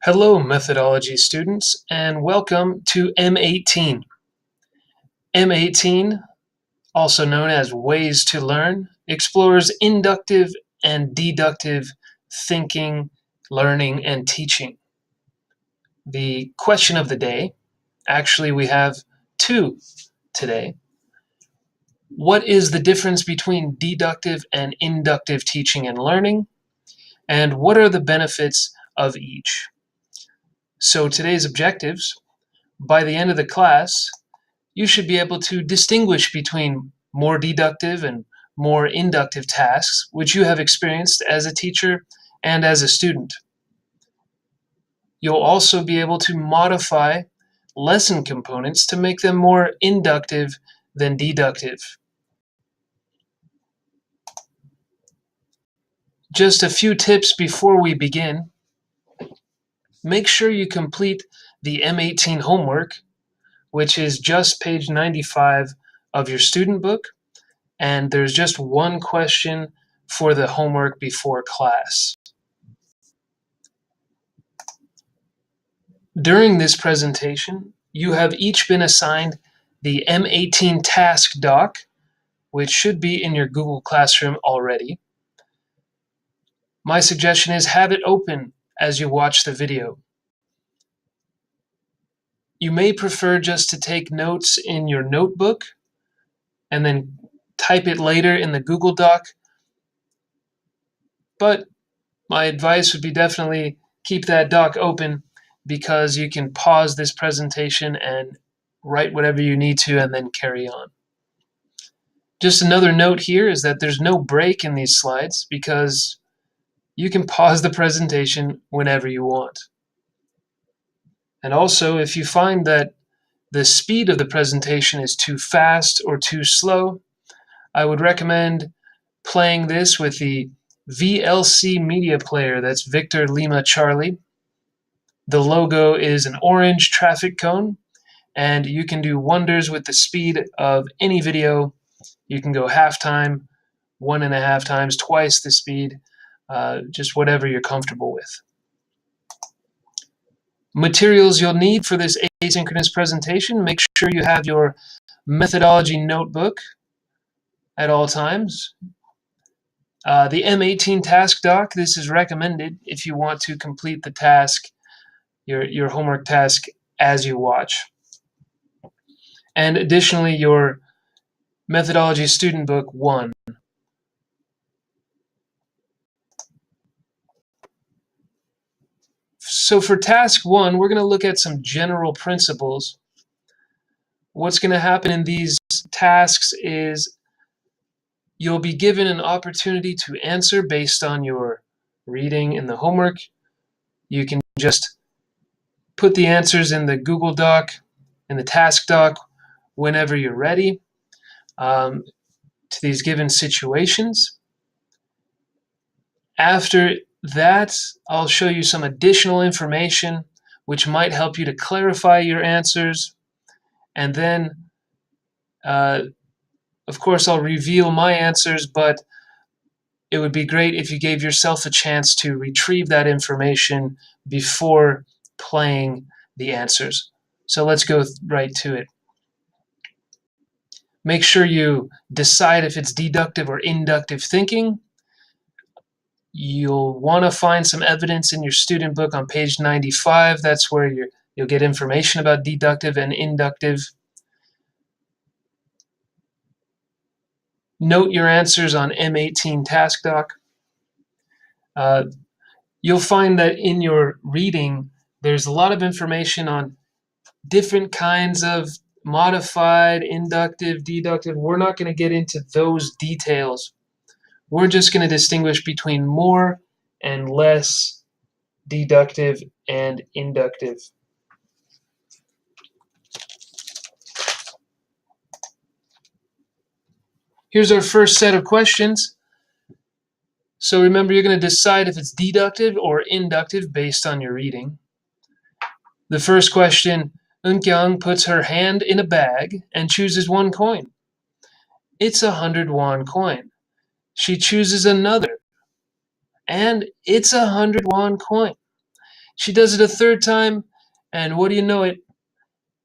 Hello, methodology students, and welcome to M18. M18, also known as Ways to Learn, explores inductive and deductive thinking, learning, and teaching. The question of the day, actually we have two today. What is the difference between deductive and inductive teaching and learning? And what are the benefits of each? So today's objectives: by the end of the class, you should be able to distinguish between more deductive and more inductive tasks, which you have experienced as a teacher and as a student. You'll also be able to modify lesson components to make them more inductive than deductive. Just a few tips before we begin. Make sure you complete the M18 homework, which is just page 95 of your student book, and there's just one question for the homework before class. During this presentation, you have each been assigned the M18 task doc, which should be in your Google Classroom already. My suggestion is have it open as you watch the video. You may prefer just to take notes in your notebook and then type it later in the Google Doc, but my advice would be definitely keep that doc open, because you can pause this presentation and write whatever you need to and then carry on. Just another note here is that there's no break in these slides, because you can pause the presentation whenever you want. And also, if you find that the speed of the presentation is too fast or too slow, I would recommend playing this with the VLC media player. That's Victor Lima Charlie. The logo is an orange traffic cone, and you can do wonders with the speed of any video. You can go half time, 1.5 times, twice the speed, just whatever you're comfortable with. Materials you'll need for this asynchronous presentation: make sure you have your methodology notebook at all times. The M18 task doc, this is recommended if you want to complete the task, your homework task, as you watch. And additionally, your methodology student book 1. So for task 1, we're going to look at some general principles. What's going to happen in these tasks is you'll be given an opportunity to answer based on your reading in the homework. You can just put the answers in the Google Doc, in the task doc, whenever you're ready to these given situations. After that, I'll show you some additional information which might help you to clarify your answers. And then, of course, I'll reveal my answers, but it would be great if you gave yourself a chance to retrieve that information before playing the answers. So let's go right to it. Make sure you decide if it's deductive or inductive thinking. You'll want to find some evidence in your student book on page 95. That's where you'll get information about deductive and inductive. Note your answers on M18 task doc. You'll find that in your reading, there's a lot of information on different kinds of modified, inductive, deductive. We're not going to get into those details. We're just going to distinguish between more and less deductive and inductive. Here's our first set of questions. So remember, you're going to decide if it's deductive or inductive based on your reading. The first question: Eunkyung puts her hand in a bag and chooses one coin. It's a 100-won coin. She chooses another, and it's a 100-won coin. She does it a third time, and what do you know it?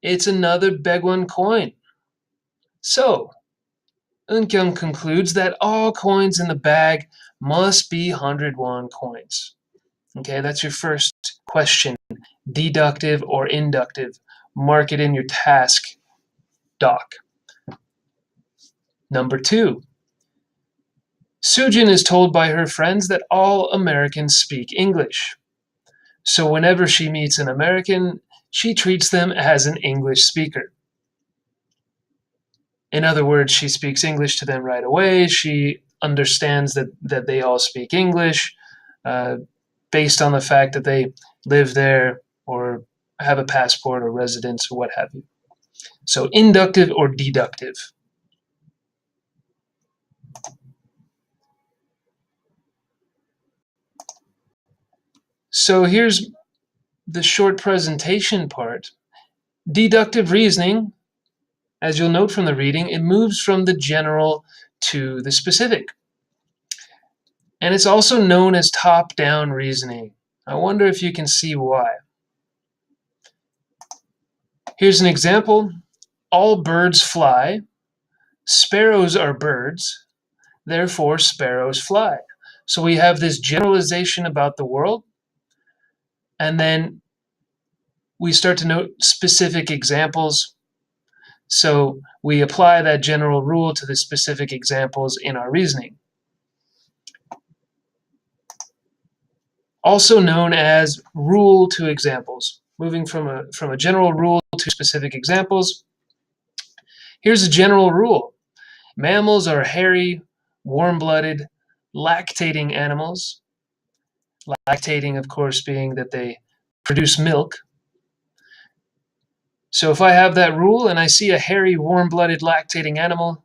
It's another Baegwon coin. So, Eunkyung concludes that all coins in the bag must be 100 won coins. Okay, that's your first question, deductive or inductive. Mark it in your task doc. Number 2. Sujin is told by her friends that all Americans speak English. So whenever she meets an American, she treats them as an English speaker. In other words, she speaks English to them right away. She understands that they all speak English based on the fact that they live there or have a passport or residence or what have you. So inductive or deductive. So here's the short presentation part. Deductive reasoning, as you'll note from the reading, it moves from the general to the specific. And it's also known as top-down reasoning. I wonder if you can see why. Here's an example. All birds fly. Sparrows are birds. Therefore, sparrows fly. So we have this generalization about the world, and then we start to note specific examples. So we apply that general rule to the specific examples in our reasoning. Also known as rule to examples, moving from a general rule to specific examples. Here's a general rule. Mammals are hairy, warm-blooded, lactating animals. Lactating, of course, being that they produce milk. So if I have that rule and I see a hairy, warm-blooded, lactating animal,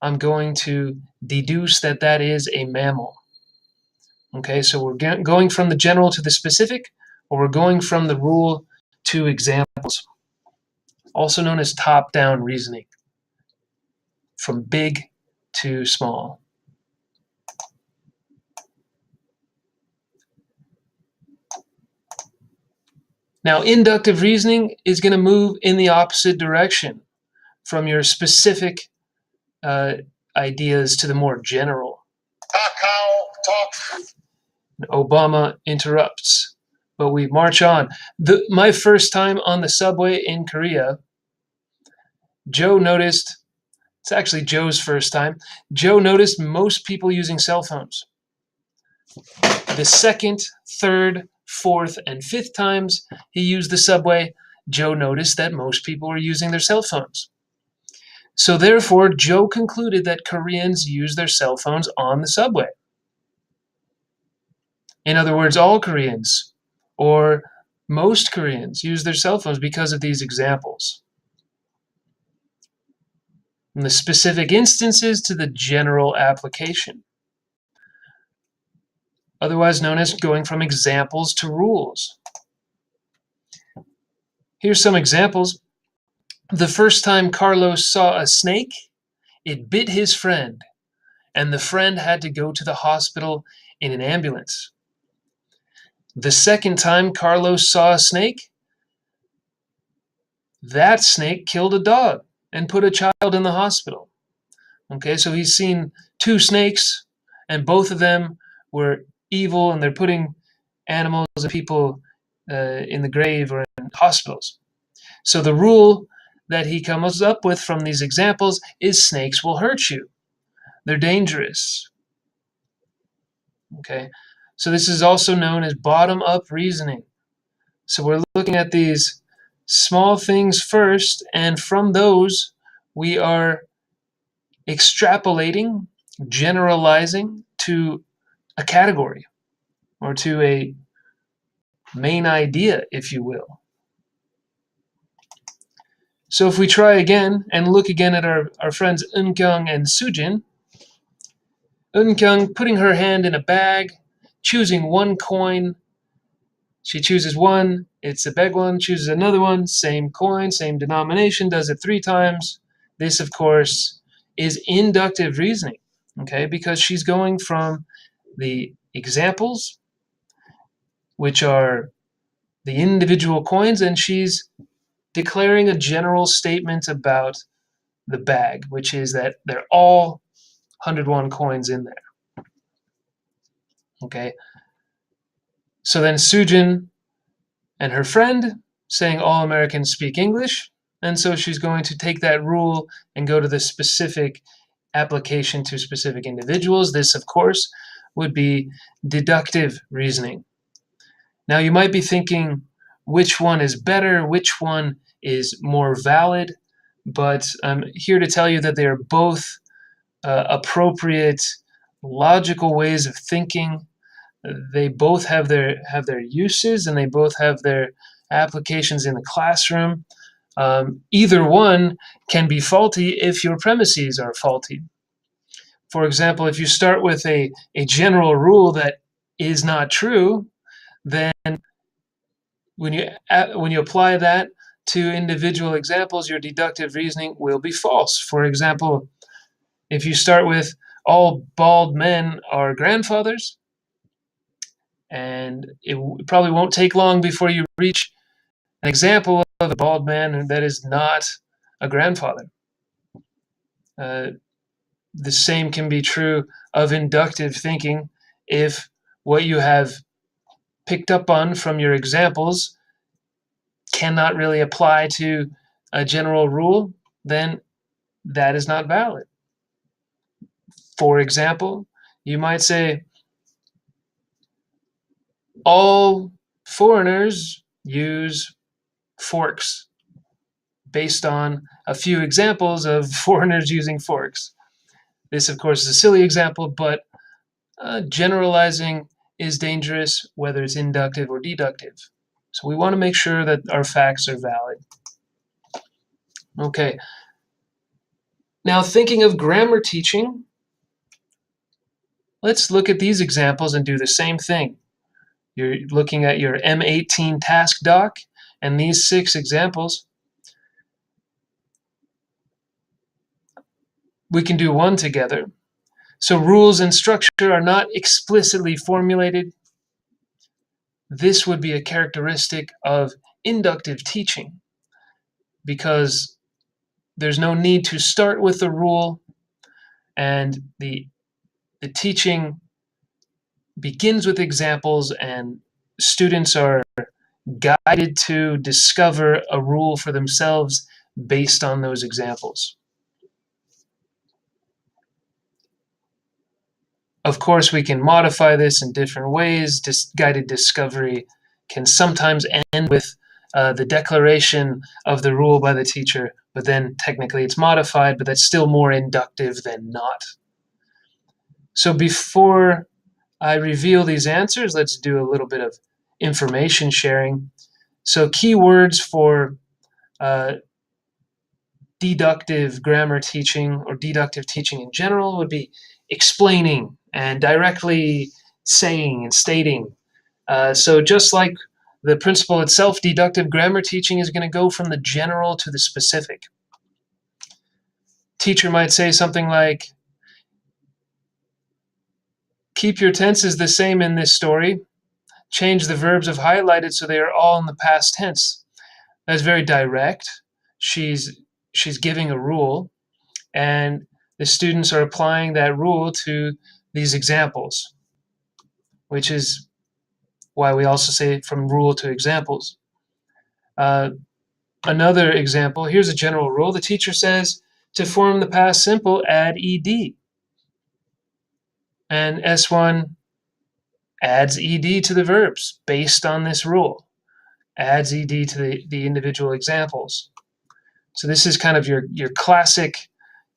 I'm going to deduce that that is a mammal. Okay, so we're going from the general to the specific, or we're going from the rule to examples. Also known as top-down reasoning, from big to small. Now, inductive reasoning is going to move in the opposite direction from your specific ideas to the more general. Obama interrupts, but we march on. My first time on the subway in Korea, Joe noticed, it's actually Joe's first time, Joe noticed most people using cell phones. The second, third, fourth, and fifth times he used the subway, Joe noticed that most people were using their cell phones. So therefore, Joe concluded that Koreans use their cell phones on the subway. In other words, all Koreans, or most Koreans, use their cell phones because of these examples. From the specific instances to the general application. Otherwise known as going from examples to rules. Here's some examples. The first time Carlos saw a snake, it bit his friend, and the friend had to go to the hospital in an ambulance. The second time Carlos saw a snake, that snake killed a dog and put a child in the hospital. Okay, so he's seen two snakes, and both of them were evil, and they're putting animals and people in the grave or in hospitals. So the rule that he comes up with from these examples is snakes will hurt you. They're dangerous. Okay, so this is also known as bottom-up reasoning. So we're looking at these small things first, and from those we are extrapolating, generalizing to a category or to a main idea, if you will. So if we try again and look again at our friends Eunkyung and Sujin, Eunkyung putting her hand in a bag, choosing one coin. She chooses one, it's a Baegwon, chooses another one, same coin, same denomination, does it 3 times. This, of course, is inductive reasoning, okay, because she's going from the examples, which are the individual coins, and she's declaring a general statement about the bag, which is that they're all 101 coins in there. Okay. So then Sujin and her friend saying all Americans speak English, and so she's going to take that rule and go to the specific application to specific individuals. This, of course, would be deductive reasoning. Now, you might be thinking, which one is better, which one is more valid, but I'm here to tell you that they are both appropriate, logical ways of thinking. They both have their uses, and they both have their applications in the classroom. Either one can be faulty if your premises are faulty. For example, if you start with a general rule that is not true, then when you apply that to individual examples, your deductive reasoning will be false. For example, if you start with all bald men are grandfathers, and it probably won't take long before you reach an example of a bald man that is not a grandfather. The same can be true of inductive thinking. If what you have picked up on from your examples cannot really apply to a general rule, then that is not valid. For example, you might say, all foreigners use forks, based on a few examples of foreigners using forks. This, of course, is a silly example, but generalizing is dangerous, whether it's inductive or deductive. So we want to make sure that our facts are valid. Okay. Now, thinking of grammar teaching, let's look at these examples and do the same thing. You're looking at your M18 task doc, and these 6 examples. We can do one together. So rules and structure are not explicitly formulated. This would be a characteristic of inductive teaching, because there's no need to start with the rule, and the teaching begins with examples, and students are guided to discover a rule for themselves based on those examples. Of course, we can modify this in different ways. Guided discovery can sometimes end with the declaration of the rule by the teacher, but then technically it's modified, but that's still more inductive than not. So before I reveal these answers, let's do a little bit of information sharing. So keywords for deductive grammar teaching, or deductive teaching in general, would be explaining and directly saying and stating. So just like the principle itself, deductive grammar teaching is going to go from the general to the specific. Teacher might say something like, keep your tenses the same in this story. Change the verbs of highlighted so they are all in the past tense. That's very direct. She's giving a rule, and the students are applying that rule to these examples, which is why we also say from rule to examples. Another example, here's a general rule. The teacher says, to form the past simple, add ed. And S1 adds ed to the verbs based on this rule, adds ed to the individual examples. So this is kind of your classic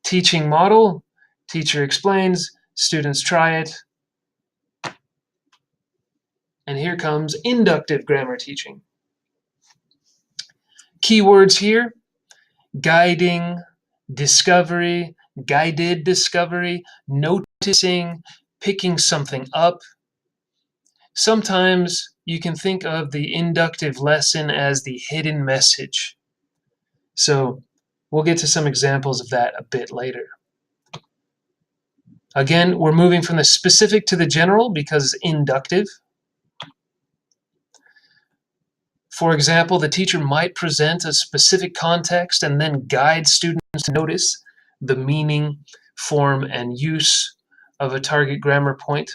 teaching model. Teacher explains, students try it. And here comes inductive grammar teaching. Keywords here: guiding, discovery, guided discovery, noticing, picking something up. Sometimes you can think of the inductive lesson as the hidden message. So we'll get to some examples of that a bit later. Again, we're moving from the specific to the general because it's inductive. For example, the teacher might present a specific context and then guide students to notice the meaning, form, and use of a target grammar point.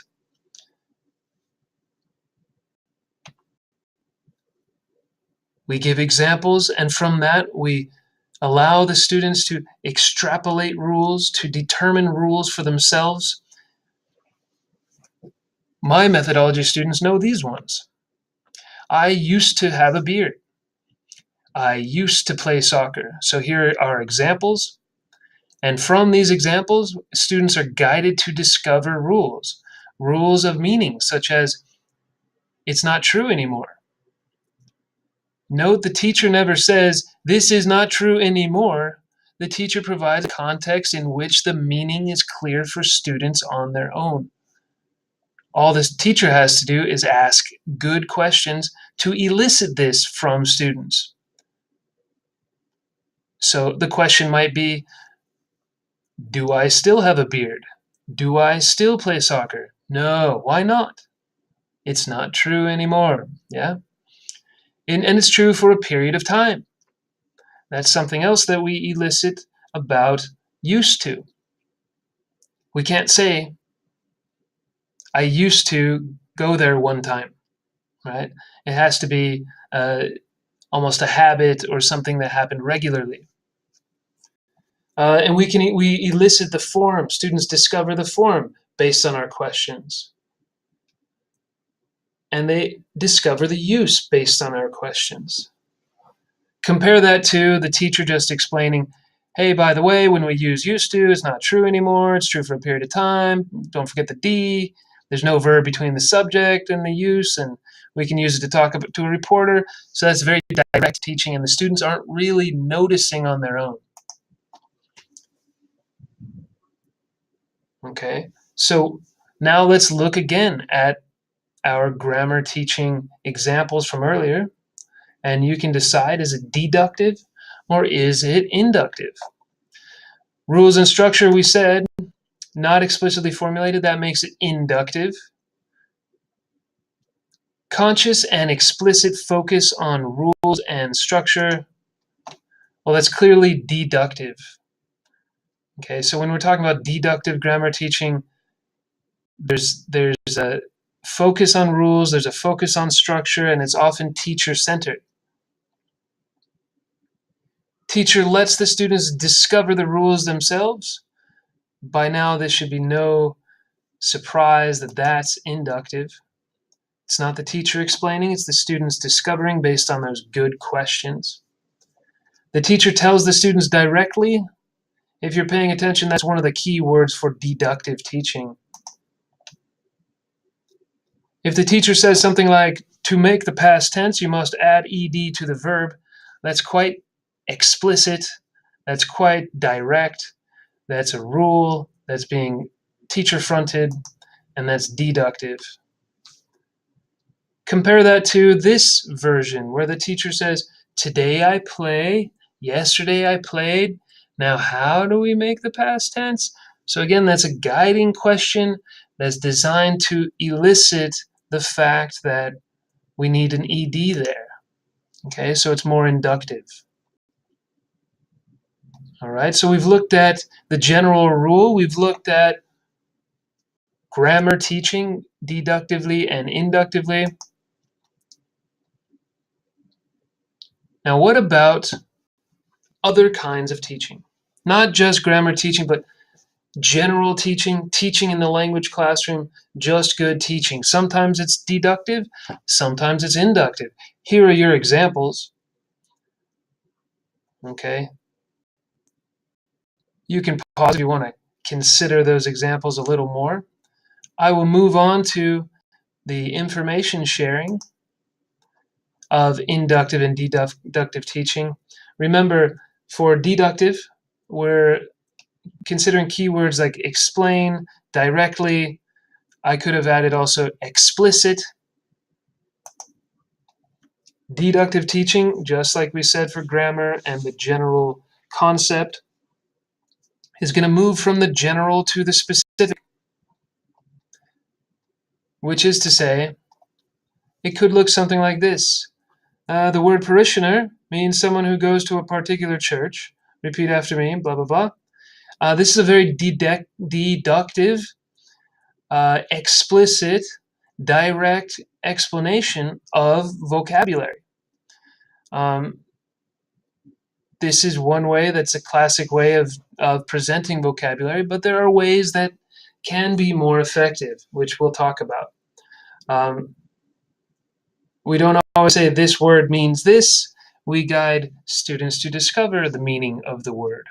We give examples, and from that we allow the students to extrapolate rules, to determine rules for themselves. My methodology students know these ones. I used to have a beard. I used to play soccer. So here are examples. And from these examples, students are guided to discover rules of meaning, such as, it's not true anymore. Note the teacher never says, this is not true anymore. The teacher provides a context in which the meaning is clear for students on their own. All this teacher has to do is ask good questions to elicit this from students. So the question might be, do I still have a beard? Do I still play soccer? No, why not? It's not true anymore, yeah? And it's true for a period of time. That's something else that we elicit about used to. We can't say, I used to go there one time, right? It has to be almost a habit or something that happened regularly. And we elicit the form. Students discover the form based on our questions. And they discover the use based on our questions. Compare that to the teacher just explaining, hey, by the way, when we use used to, it's not true anymore. It's true for a period of time. Don't forget the D. There's no verb between the subject and the use, and we can use it to talk to a reporter. So that's very direct teaching, and the students aren't really noticing on their own. Okay, so now let's look again at our grammar teaching examples from earlier, and you can decide, is it deductive or is it inductive? Rules and structure, we said, not explicitly formulated, that makes it inductive. Conscious and explicit focus on rules and structure, well, that's clearly deductive. Okay, so when we're talking about deductive grammar teaching, there's a focus on rules, there's a focus on structure, and it's often teacher-centered. Teacher lets the students discover the rules themselves. By now, there should be no surprise that that's inductive. It's not the teacher explaining, it's the students discovering based on those good questions. The teacher tells the students directly. If you're paying attention, that's one of the key words for deductive teaching. If the teacher says something like, to make the past tense, you must add ed to the verb, that's quite explicit, that's quite direct, that's a rule, that's being teacher-fronted, and that's deductive. Compare that to this version where the teacher says, today I play, yesterday I played, now how do we make the past tense? So again, that's a guiding question that's designed to elicit the fact that we need an ed there. Okay, so it's more inductive. All right, so we've looked at the general rule, we've looked at grammar teaching deductively and inductively. Now, what about other kinds of teaching? Not just grammar teaching, but general teaching, teaching in the language classroom, just good teaching. Sometimes it's deductive, sometimes it's inductive. Here are your examples. Okay. You can pause if you want to consider those examples a little more. I will move on to the information sharing of inductive and deductive teaching. Remember, for deductive, we're considering keywords like explain, directly. I could have added also explicit. Deductive teaching, just like we said for grammar and the general concept, is going to move from the general to the specific, which is to say, it could look something like this. The word parishioner means someone who goes to a particular church. Repeat after me, blah, blah, blah. This is a very deductive, explicit, direct explanation of vocabulary. This is one way that's a classic way of presenting vocabulary, but there are ways that can be more effective, which we'll talk about. We don't always say this word means this. We guide students to discover the meaning of the word.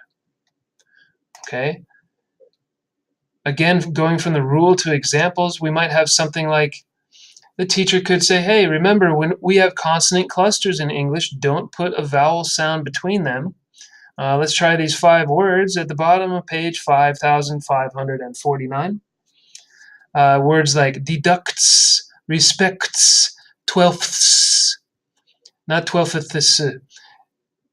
Okay? Again, going from the rule to examples, we might have something like the teacher could say, hey, remember when we have consonant clusters in English, don't put a vowel sound between them. Let's try these 5 words at the bottom of page 5,549. Words like deducts, respects, twelfths, not twelfths.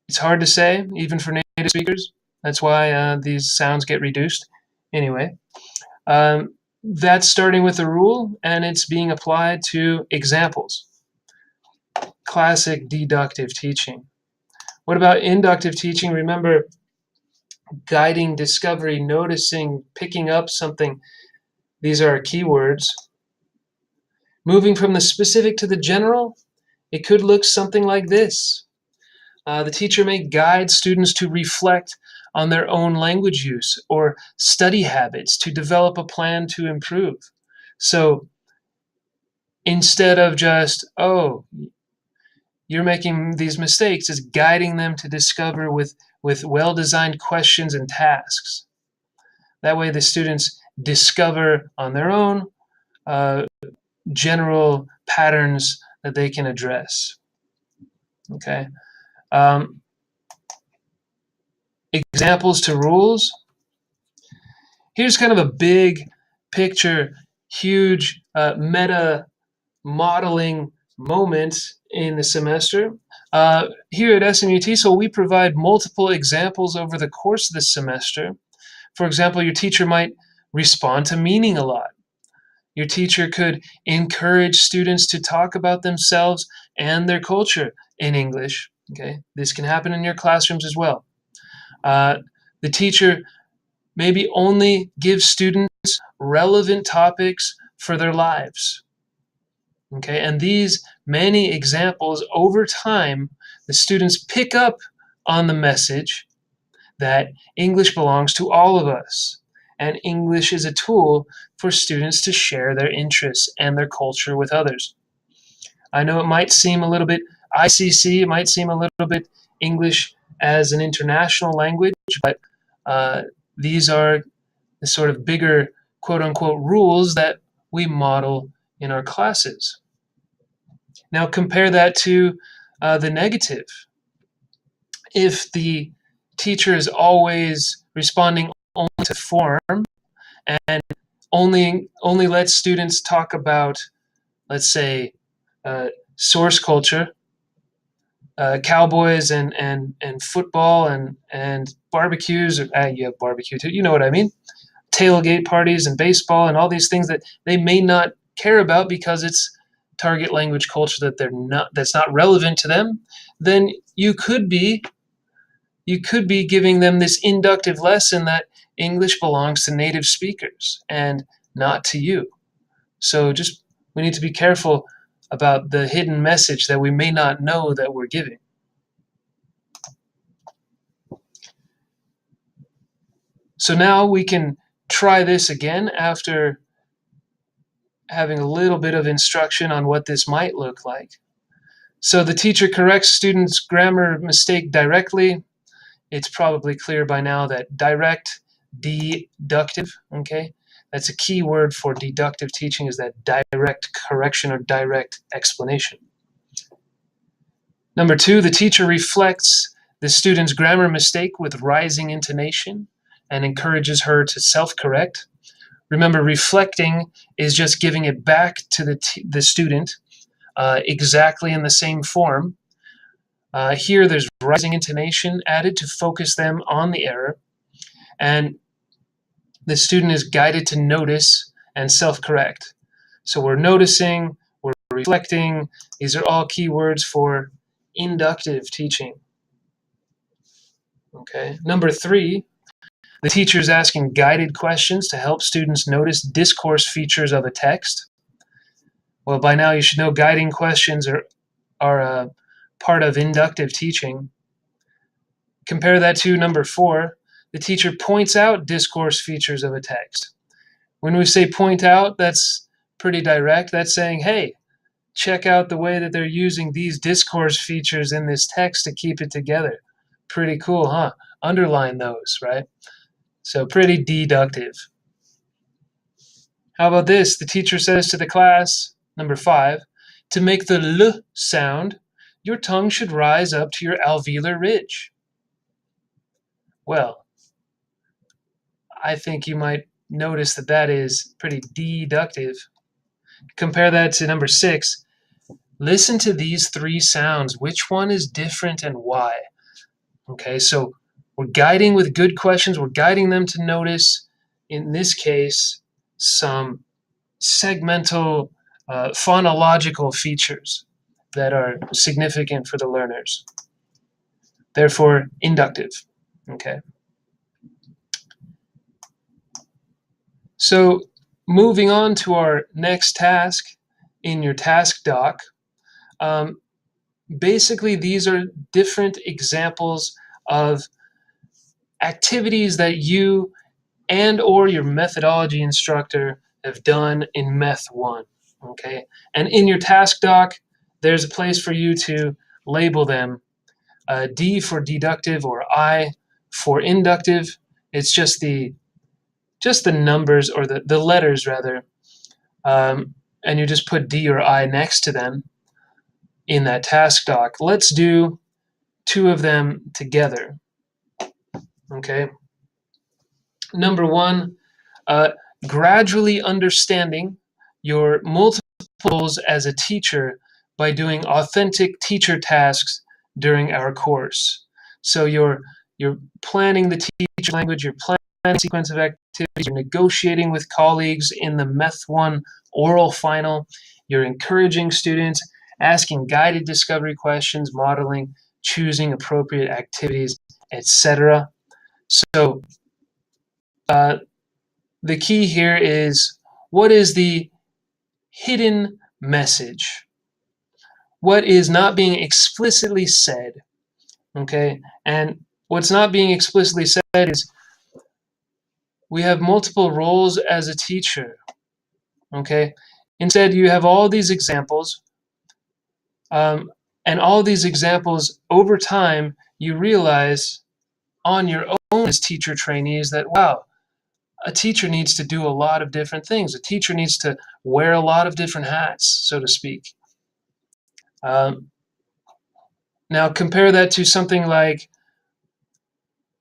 It's hard to say, even for native speakers. That's why these sounds get reduced. Anyway, that's starting with a rule, and it's being applied to examples. Classic deductive teaching. What about inductive teaching? Remember, guiding, discovery, noticing, picking up something. These are keywords. Moving from the specific to the general, it could look something like this. The teacher may guide students to reflect on their own language use or study habits to develop a plan to improve. So instead of just, oh, you're making these mistakes, it's guiding them to discover with well-designed questions and tasks. That way the students discover on their own general patterns that they can address. Okay. Examples to rules. Here's kind of a big picture, huge meta modeling moment in the semester. Here at SMU TESOL, we provide multiple examples over the course of the semester. For example, your teacher might respond to meaning a lot. Your teacher could encourage students to talk about themselves and their culture in English. Okay, this can happen in your classrooms as well. The teacher maybe only gives students relevant topics for their lives. Okay, and these many examples over time, the students pick up on the message that English belongs to all of us, and English is a tool for students to share their interests and their culture with others. I know it might seem a little bit ICC, it might seem a little bit English as an international language, but these are the sort of bigger quote-unquote rules that we model in our classes. Now compare that to the negative. If the teacher is always responding only to form and only lets students talk about, let's say, source culture, cowboys and football and barbecues, or you have barbecue too, you know what I mean, tailgate parties and baseball and all these things that they may not care about because it's target language culture that's not relevant to them, then you could be giving them this inductive lesson that English belongs to native speakers and not to you. So we need to be careful about the hidden message that we may not know that we're giving. So now we can try this again after having a little bit of instruction on what this might look like. So the teacher corrects students' grammar mistake directly. It's probably clear by now that direct, deductive, okay? That's a key word for deductive teaching, is that direct correction or direct explanation. Number 2, the teacher reflects the student's grammar mistake with rising intonation and encourages her to self-correct. Remember, reflecting is just giving it back to the student exactly in the same form. Here, there's rising intonation added to focus them on the error, and the student is guided to notice and self-correct. So we're noticing, we're reflecting. These are all key words for inductive teaching. Okay. Number 3, the teacher is asking guided questions to help students notice discourse features of a text. Well, by now you should know guiding questions are a part of inductive teaching. Compare that to number 4, the teacher points out discourse features of a text. When we say point out, that's pretty direct. That's saying, hey, check out the way that they're using these discourse features in this text to keep it together. Pretty cool, huh? Underline those, right? So pretty deductive. How about this? The teacher says to the class, number 5, to make the L sound, your tongue should rise up to your alveolar ridge. Well, I think you might notice that that is pretty deductive. Compare that to number 6. Listen to these 3 sounds. Which one is different and why? Okay, so we're guiding with good questions. We're guiding them to notice, in this case, some segmental phonological features that are significant for the learners. Therefore, inductive. Okay. So moving on to our next task in your task doc, basically these are different examples of activities that you and or your methodology instructor have done in Meth 1, okay? And in your task doc, there's a place for you to label them. D for deductive or I for inductive. It's just the numbers, or the letters rather, and you just put D or I next to them in that task doc. Let's do 2 of them together, okay? Number 1, gradually understanding your multiple roles as a teacher by doing authentic teacher tasks during our course. So you're planning the teacher language, you're planning a sequence of activities, you're negotiating with colleagues in the Meth 1 oral final, you're encouraging students, asking guided discovery questions, modeling, choosing appropriate activities, etc. So the key here is, what is the hidden message? What is not being explicitly said? Okay, and what's not being explicitly said is we have multiple roles as a teacher. Okay, instead you have all these examples, and all these examples over time you realize on your own as teacher trainees that, wow, a teacher needs to do a lot of different things. A teacher needs to wear a lot of different hats, so to speak. Now compare that to something like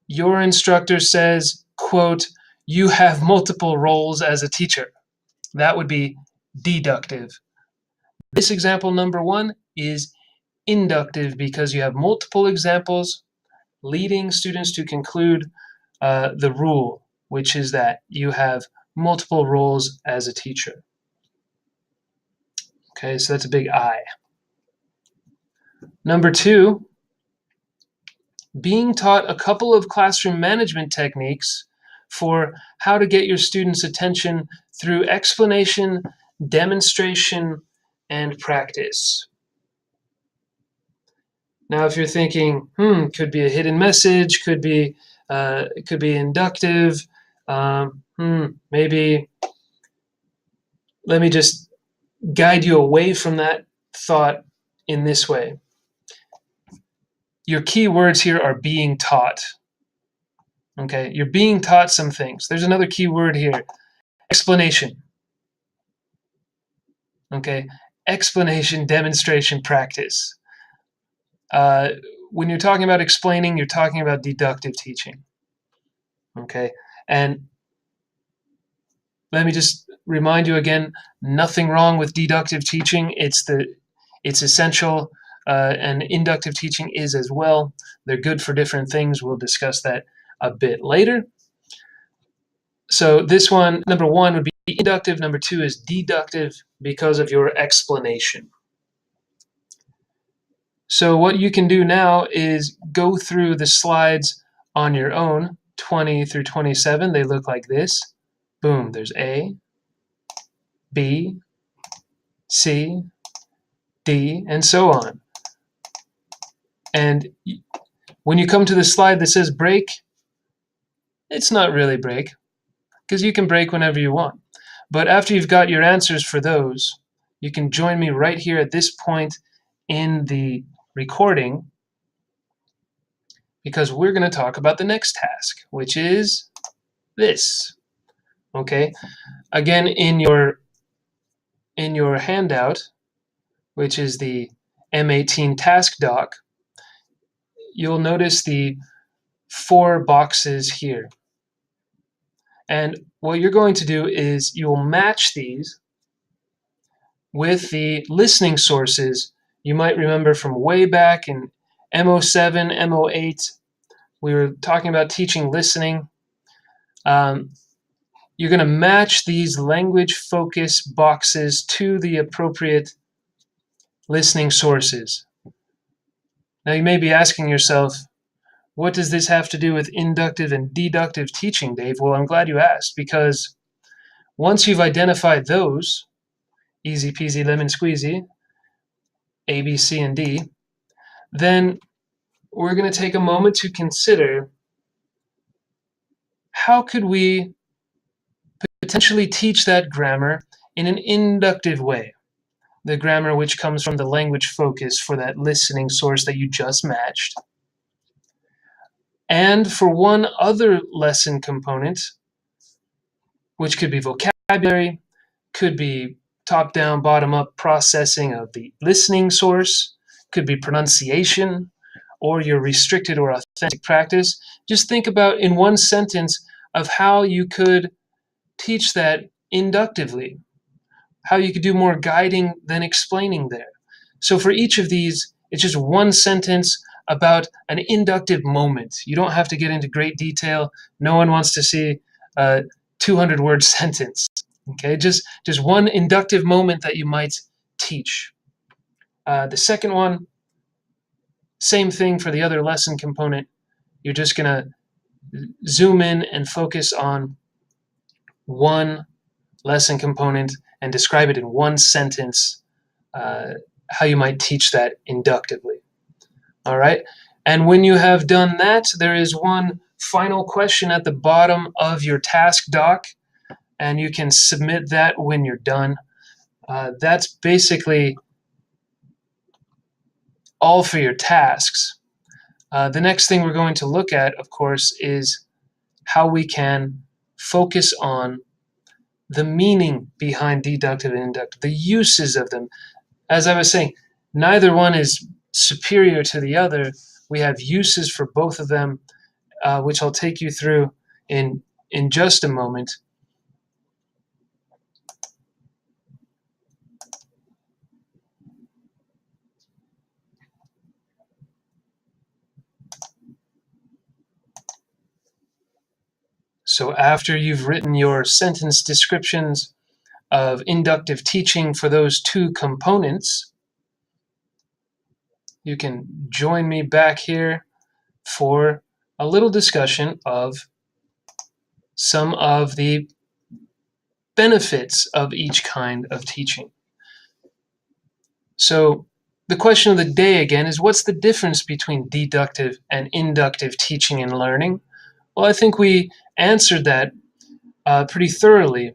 your instructor says, quote, you have multiple roles as a teacher. That would be deductive. This example number 1 is inductive because you have multiple examples leading students to conclude the rule, which is that you have multiple roles as a teacher. Okay, so that's a big I. Number 2, being taught a couple of classroom management techniques for how to get your students' attention through explanation, demonstration, and practice. Now, if you're thinking, could be a hidden message, could be inductive, maybe let me just guide you away from that thought in this way. Your key words here are being taught. Okay, you're being taught some things. There's another key word here, explanation. Okay, explanation, demonstration, practice. When you're talking about explaining, you're talking about deductive teaching. Okay, and let me just remind you again, nothing wrong with deductive teaching. It's essential, and inductive teaching is as well. They're good for different things. We'll discuss that a bit later. So this one, number 1 would be inductive. Number 2 is deductive because of your explanation. So what you can do now is go through the slides on your own, 20 through 27. They look like this. Boom, there's A, B, C, D, and so on. And when you come to the slide that says break, it's not really break, because you can break whenever you want. But after you've got your answers for those, you can join me right here at this point in the recording, because we're going to talk about the next task, which is this. Okay, again, in your handout, which is the M18 task doc, you'll notice the 4 boxes here. And what you're going to do is you'll match these with the listening sources you might remember from way back in M07, M08. We were talking about teaching listening. You're going to match these language focus boxes to the appropriate listening sources. Now you may be asking yourself, what does this have to do with inductive and deductive teaching, Dave? Well, I'm glad you asked, because once you've identified those, easy peasy lemon squeezy, A, B, C, and D, then we're going to take a moment to consider how could we potentially teach that grammar in an inductive way, the grammar which comes from the language focus for that listening source that you just matched. And for one other lesson component, which could be vocabulary, could be top-down, bottom-up processing of the listening source, could be pronunciation, or your restricted or authentic practice. Just think about in one sentence of how you could teach that inductively, how you could do more guiding than explaining there. So for each of these, it's just one sentence about an inductive moment. You don't have to get into great detail. No one wants to see a 200-word sentence. Okay, just one inductive moment that you might teach. The second one, same thing for the other lesson component. You're just going to zoom in and focus on one lesson component and describe it in one sentence, how you might teach that inductively. All right, and when you have done that, there is one final question at the bottom of your task doc, and you can submit that when you're done. That's basically all for your tasks. The next thing we're going to look at, of course, is how we can focus on the meaning behind deductive and inductive, the uses of them. As I was saying, neither one is superior to the other. We have uses for both of them, which I'll take you through in just a moment. So after you've written your sentence descriptions of inductive teaching for those 2 components, you can join me back here for a little discussion of some of the benefits of each kind of teaching. So the question of the day again is, what's the difference between deductive and inductive teaching and learning? Well, I think we answered that pretty thoroughly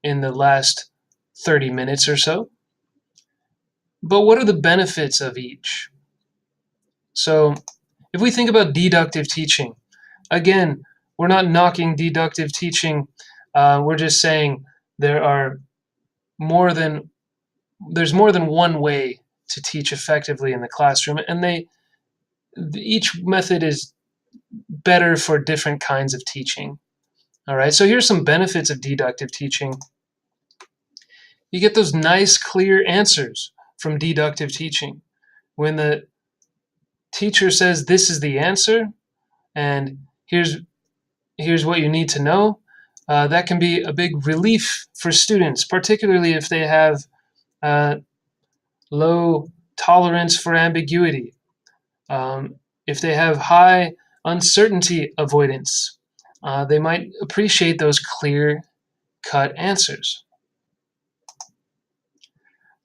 in the last 30 minutes or so. But what are the benefits of each? So if we think about deductive teaching, again, we're not knocking deductive teaching. We're just saying there's more than one way to teach effectively in the classroom, and each method is better for different kinds of teaching. All right, so here's some benefits of deductive teaching. You get those nice, clear answers from deductive teaching. When the teacher says this is the answer, and here's what you need to know, that can be a big relief for students, particularly if they have low tolerance for ambiguity, if they have high uncertainty avoidance, they might appreciate those clear-cut answers.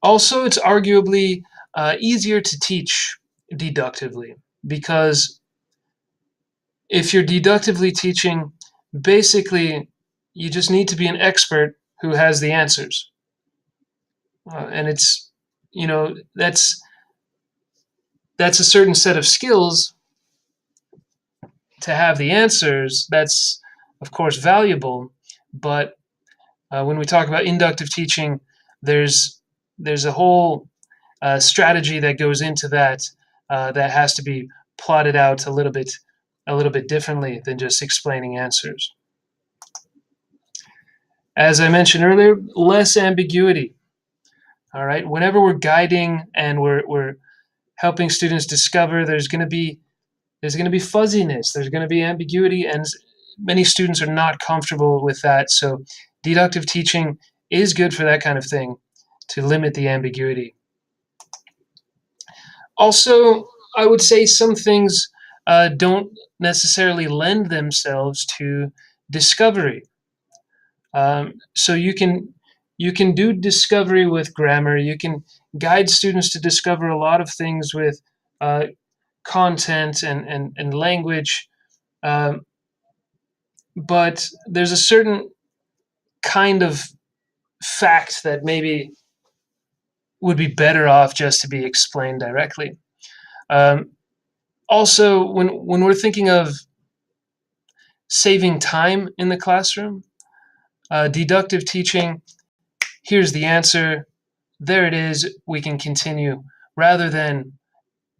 Also, it's arguably easier to teach deductively, because if you're deductively teaching, basically you just need to be an expert who has the answers. And it's, that's a certain set of skills. To have the answers, that's of course valuable, but when we talk about inductive teaching, there's a whole strategy that goes into that that has to be plotted out a little bit differently than just explaining answers. As I mentioned earlier, less ambiguity. All right, whenever we're guiding and we're helping students discover, there's going to be fuzziness, there's going to be ambiguity, and many students are not comfortable with that. So deductive teaching is good for that kind of thing, to limit the ambiguity. Also, I would say some things don't necessarily lend themselves to discovery. So you can do discovery with grammar. You can guide students to discover a lot of things with content and language, but there's a certain kind of fact that maybe would be better off just to be explained directly. Also, when we're thinking of saving time in the classroom, deductive teaching, here's the answer, there it is, we can continue, rather than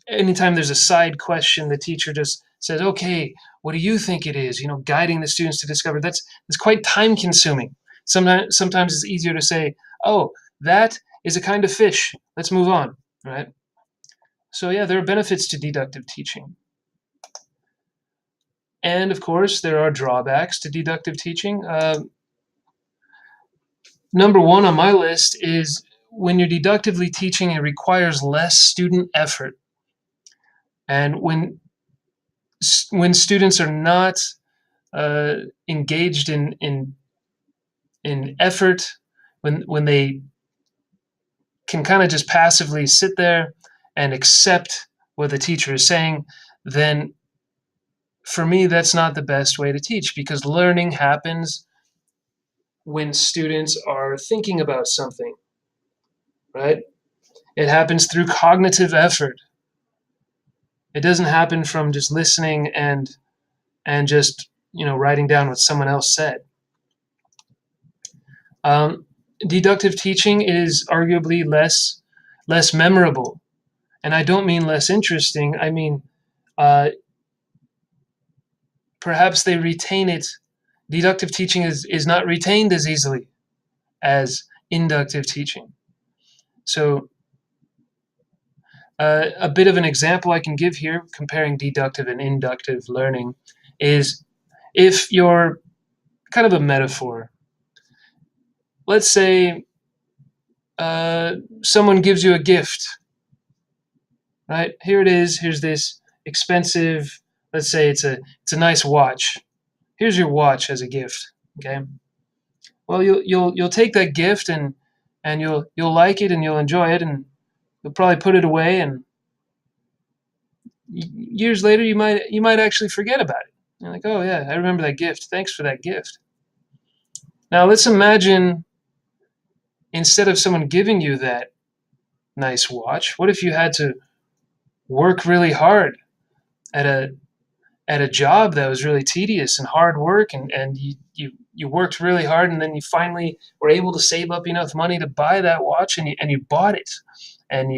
anytime there's a side question, the teacher just says, okay, what do you think it is? Guiding the students to discover. That's quite time consuming. Sometimes it's easier to say, oh, that is a kind of fish. Let's move on, right? So yeah, there are benefits to deductive teaching. And of course, there are drawbacks to deductive teaching. Number one on my list is when you're deductively teaching, it requires less student effort. And when students are not engaged in effort, when they can kind of just passively sit there and accept what the teacher is saying, then for me, that's not the best way to teach, because learning happens when students are thinking about something, right? It happens through cognitive effort. It doesn't happen from just listening and just writing down what someone else said. Deductive teaching is arguably less memorable, and I don't mean less interesting. I mean perhaps they retain it. Deductive teaching is not retained as easily as inductive teaching. So a bit of an example I can give here, comparing deductive and inductive learning, is if you're kind of a metaphor. Let's say someone gives you a gift, right? Here it is. Here's this expensive, let's say it's a nice watch. Here's your watch as a gift, okay? Well, you'll take that gift and you'll like it and you'll enjoy it, and you'll probably put it away, and years later you might actually forget about it. You're like, oh yeah, I remember that gift. Thanks for that gift. Now let's imagine, instead of someone giving you that nice watch, what if you had to work really hard at a job that was really tedious and hard work, and you worked really hard, and then you finally were able to save up enough money to buy that watch, and you bought it, and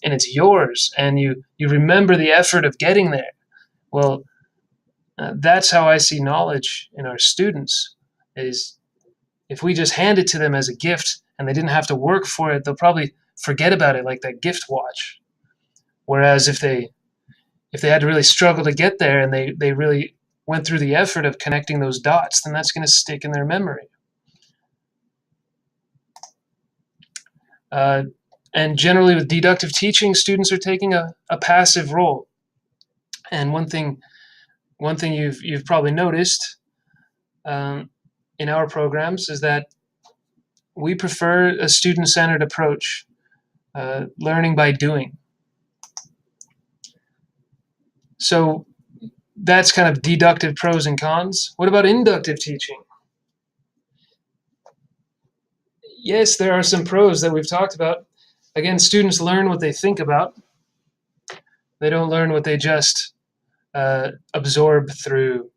it's yours, and you remember the effort of getting there. Well, that's how I see knowledge in our students, is if we just hand it to them as a gift and they didn't have to work for it, they'll probably forget about it, like that gift watch. Whereas if they had to really struggle to get there, and they really went through the effort of connecting those dots, then that's going to stick in their memory. And And generally with deductive teaching, students are taking a passive role. And one thing you've probably noticed in our programs is that we prefer a student-centered approach, learning by doing. So that's kind of deductive pros and cons. What about inductive teaching? Yes, there are some pros that we've talked about. Again, students learn what they think about. They don't learn what they just absorb through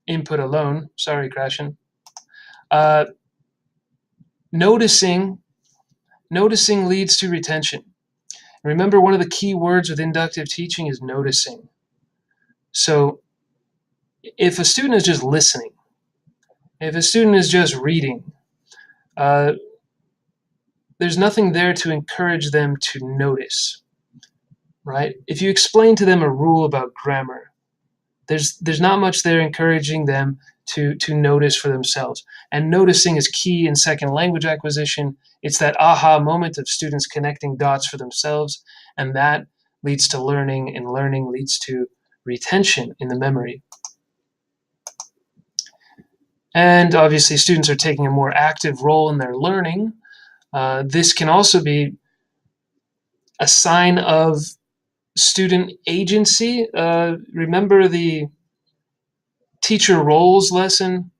input alone. Sorry, Krashen. Noticing leads to retention. Remember, one of the key words with inductive teaching is noticing. So if a student is just listening, if a student is just reading, there's nothing there to encourage them to notice, right? If you explain to them a rule about grammar, there's not much there encouraging them to notice for themselves. And noticing is key in second language acquisition. It's that aha moment of students connecting dots for themselves, and that leads to learning, and learning leads to retention in the memory. And obviously, students are taking a more active role in their learning. This can also be a sign of student agency. Remember the teacher roles lesson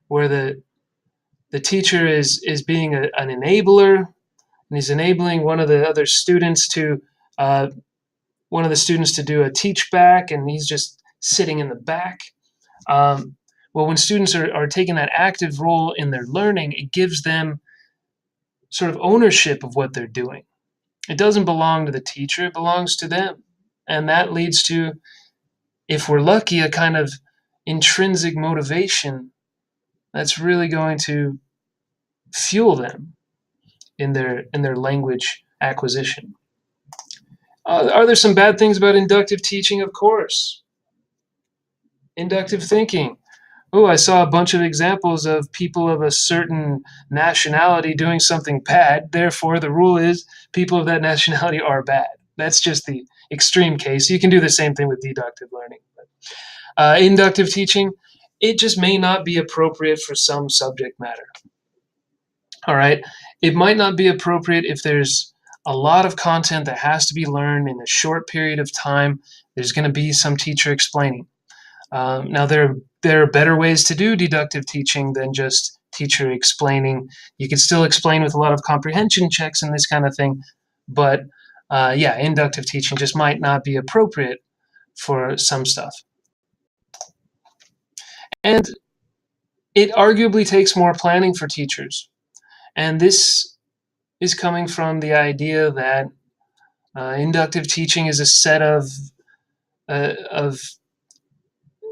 where the teacher is being an enabler, and he's enabling one of the other students to do a teach back, and he's just sitting in the back. Well, when students are taking that active role in their learning, it gives them sort of ownership of what they're doing. It doesn't belong to the teacher, it belongs to them. And that leads to, if we're lucky, a kind of intrinsic motivation that's really going to fuel them in their language acquisition. Are there some bad things about inductive teaching? Of course. Inductive thinking. Oh, I saw a bunch of examples of people of a certain nationality doing something bad. Therefore, the rule is people of that nationality are bad. That's just the extreme case. You can do the same thing with deductive learning. Inductive teaching, it just may not be appropriate for some subject matter. All right. It might not be appropriate if there's a lot of content that has to be learned in a short period of time. There's going to be some teacher explaining. Now, there are better ways to do deductive teaching than just teacher explaining. You can still explain with a lot of comprehension checks and this kind of thing. But yeah, inductive teaching just might not be appropriate for some stuff. And it arguably takes more planning for teachers. And this is coming from the idea that inductive teaching is a set of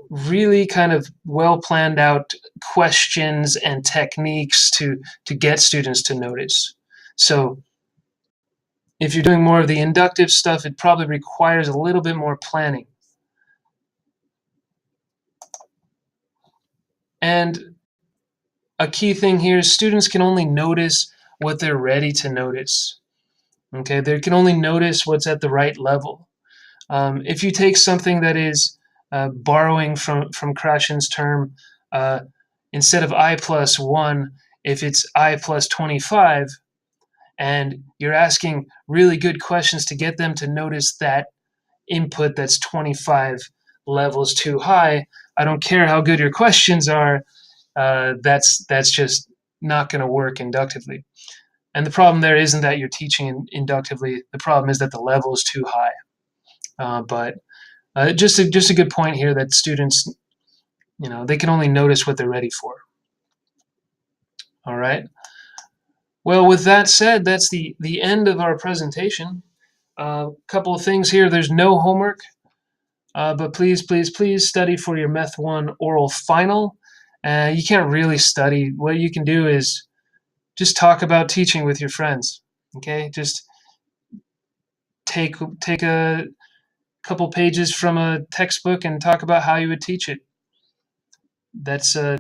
really kind of well planned out questions and techniques to get students to notice. So if you're doing more of the inductive stuff, it probably requires a little bit more planning. And a key thing here is students can only notice what they're ready to notice. Okay, they can only notice what's at the right level. If you take something that is borrowing from Krashen's term, instead of I plus 1, if it's I plus 25, and you're asking really good questions to get them to notice that input that's 25 levels too high, I don't care how good your questions are, that's just not going to work inductively. And the problem there isn't that you're teaching inductively. The problem is that the level is too high. But just a good point here that students, they can only notice what they're ready for. All right. Well, with that said, that's the end of our presentation. A couple of things here. There's no homework, but please study for your Meth 1 oral final. You can't really study. What you can do is just talk about teaching with your friends. Okay, just take a couple pages from a textbook and talk about how you would teach it. It's a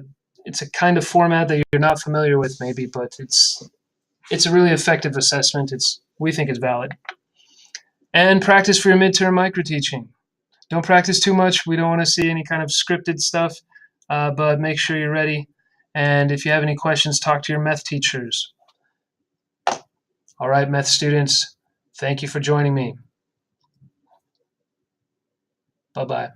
kind of format that you're not familiar with, maybe, but it's a really effective assessment. It's we think is valid. And practice for your midterm micro-teaching. Don't practice too much. We don't want to see any kind of scripted stuff, but make sure you're ready. And if you have any questions, talk to your math teachers. All right, math students, thank you for joining me. Bye-bye.